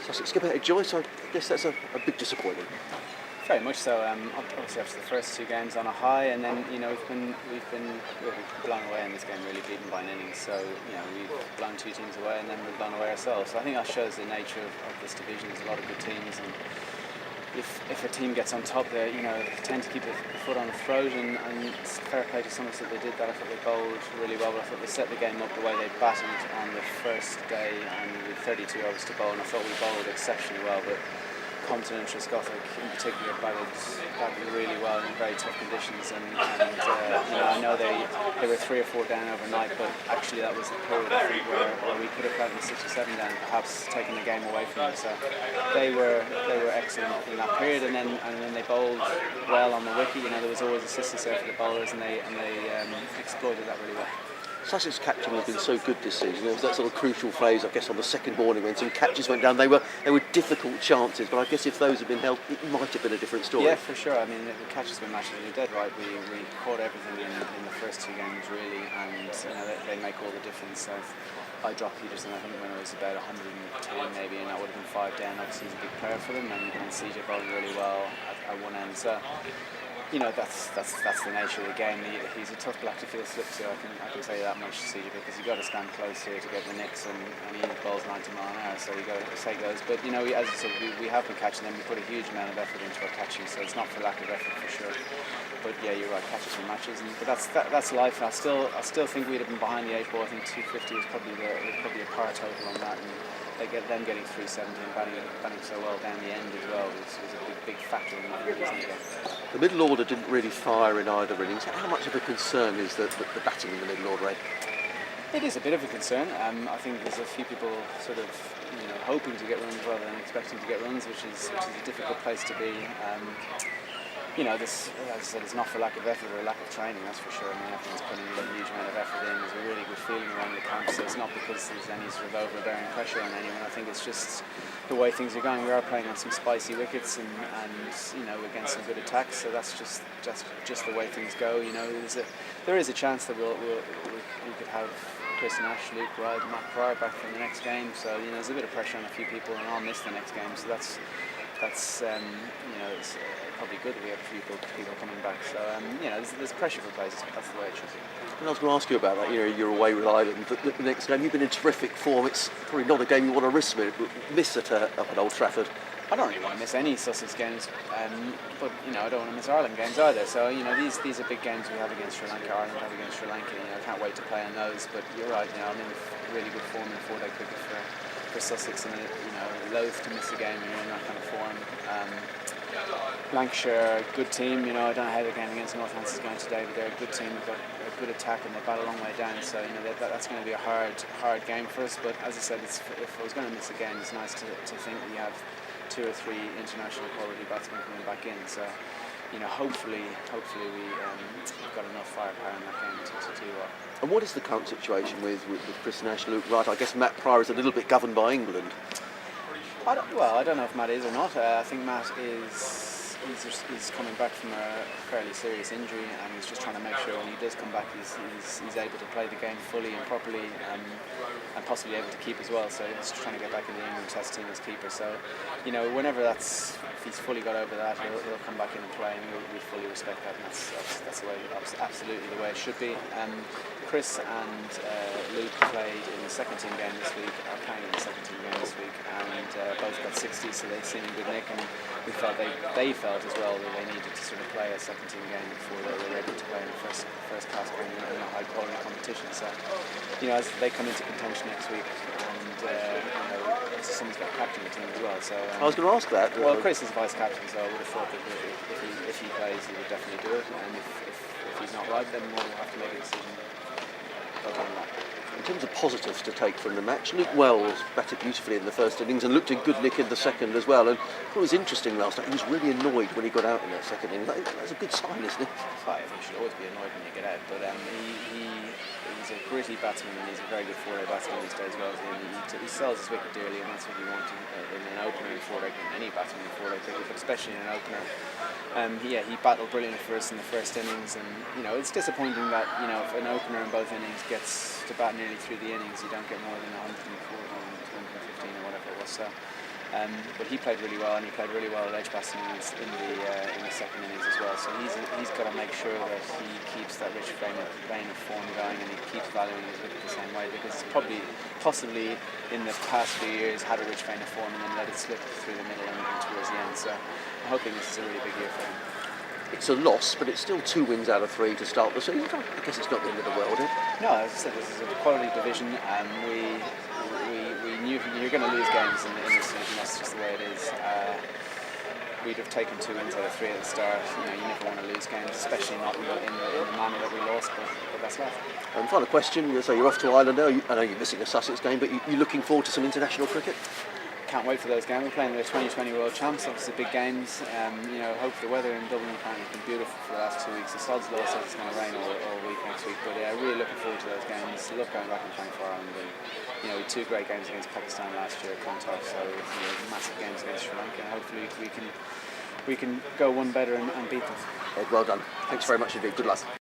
Sussex skipper Joyce, I guess that's a big disappointment. Very much so. Obviously after the first two games on a high, and then we've been blown away in this game, really beaten by an innings. So we've blown two teams away, and then we've blown away ourselves. So I think that shows the nature of this division. There's a lot of good teams, and if a team gets on top, they tend to keep the foot on the throat. And it's fair play to Somerset, they did that. I thought they bowled really well, but I thought they set the game up the way they batted on the first day, and with 32 overs to bowl, and I thought we bowled exceptionally well. But Compton and Trescothick in particular batted really well in very tough conditions, and I know they were 3 or 4 down overnight, but actually that was the period I think where we could have gotten 6 or 7 down, perhaps taking the game away from them. So they were excellent in that period, and then they bowled well on the wicket. There was always assistance there for the bowlers, and they exploited that really well. Sussex catching has been so good this season. There was that sort of crucial phase, I guess, on the second morning when some catches went down. They were difficult chances, but I guess if those had been held, it might have been a different story. Yeah, for sure. I mean, the catches were matched. You're dead right. We caught everything in the first 2 games really, and they make all the difference. So I dropped Peterson, I think, when it was about 110 maybe, and that would have been 5 down. Obviously, he's a big player for them, and CJ bowled really well at one end. So that's the nature of the game. He's a tough black to field slip to. I can say that much, CJ, because you've got to stand close here to get the nicks, and he bowls 90 mile an hour, so you got to say goes. But as I said, we have been catching them. We put a huge amount of effort into our catching, so it's not for lack of effort for sure. But yeah, you're right, catches and matches, but that's life. I still think we'd have been behind the 8 ball. I think 250 was probably a par total on that, and them getting 370 and batting so well down the end as well was a big factor in that, isn't it? The middle order didn't really fire in either innings. How much of a concern is the batting in the middle order, Ed? It is a bit of a concern. I think there's a few people sort of hoping to get runs rather than expecting to get runs, which is a difficult place to be. This, as I said, it's not for lack of effort or lack of training, that's for sure. I mean, everyone's putting a huge amount of effort in. There's a really good feeling around the camp, so it's not because there's any sort of overbearing pressure on anyone. I think it's just the way things are going. We are playing on some spicy wickets and against some good attacks, so that's just the way things go. There is a chance that we could have Chris and Ash, Luke, Ride, Matt Pryor back from the next game. So there's a bit of pressure on a few people, and I'll miss the next game. So that's it's probably good that we have a few people coming back. So there's pressure for players. That's the way it should be. And I was going to ask you about that. You're away with Ireland. The next game, you've been in terrific form. It's probably not a game you want to miss up at Old Trafford. I don't really want to miss any Sussex games, but I don't want to miss Ireland games either. So these are big games we have against Sri Lanka. Ireland have against Sri Lanka. I can't wait to play on those. But you're right. I'm in really good form in 4-day cricket for Sussex, and loath to miss a game in that kind of form. Lancashire, good team. I don't know how they're going against Northampton's going today, but they're a good team. They've got a good attack, and they bat a long way down. So that's going to be a hard game for us. But as I said, if I was going to miss a game, it's nice to think we have 2 or 3 international quality batsmen coming back in. So hopefully we've got enough firepower in that game to do well. And what is the current situation with Chris Nash, Luke Wright? I guess Matt Pryor is a little bit governed by England. I don't know if Matt is or not. I think Matt is coming back from a fairly serious injury, and he's just trying to make sure when he does come back he's able to play the game fully and properly, and possibly able to keep as well. So he's trying to get back in the England Test team as keeper. So whenever if he's fully got over that, he'll come back in and play, and we fully respect that. And that's the way, absolutely the way it should be. Chris and Luke played in the second team game this week, are playing in the second team game this week, and both got 60, so they seemed a good nick, and we felt they felt as well that they needed to sort of play a second team game before they were ready to play in the first class game in a high quality competition. So as they come into contention next week, and someone's got captain the team as well. So I was going to ask that. Well, Chris is vice captain, so I would have thought that if he plays, he would definitely do it, and if he's not right, then we'll have to make a decision. In terms of positives to take from the match, Luke Wells batted beautifully in the first innings and looked in good nick in the second as well. And what was interesting last night, he was really annoyed when he got out in that second inning. That's a good sign, isn't it? I think you should always be annoyed when you get out, but he's a gritty batsman, and he's a very good 4-day batsman these days. Well, he sells his wicket dearly, and that's what you want in an opener in 4-day cricket, any batsman in 4-day cricket, but especially in an opener. He battled brilliantly for us in the first innings, and it's disappointing that if an opener in both innings gets to bat nearly through the innings, you don't get more than 104 or 215 or whatever it was. So But he played really well, and he played really well at Edgbaston in the second innings as well. So he's got to make sure that he keeps that rich vein of form going, and he keeps valuing his wicket the same way, because he's possibly in the past few years had a rich vein of form and then let it slip through the middle and towards the end. So I'm hoping this is a really big year for him. It's a loss, but it's still 2 wins out of 3 to start the season. I guess it's not the end of the world, is it? No, as I said, this is a quality division, and we knew you're going to lose games in this season. That's just the way it is. We'd have taken 2 wins out of 3 at the start. You never want to lose games, especially not in the manner that we lost. But that's life. And final question. So you're off to Ireland now. I know you're missing a Sussex game, but you're looking forward to some international cricket. Can't wait for those games. We're playing the 2020 World Champs, obviously big games. Hope the weather in Dublin apparently has been beautiful for the last 2 weeks. The Sod's Law says it's going to rain all week next week, but really looking forward to those games. Love going back and playing for Ireland. We had 2 great games against Pakistan last year at Clontarf, so massive games against Sri Lanka. And hopefully we can go one better and beat them. Ed, well done. Thanks very much indeed. Good luck.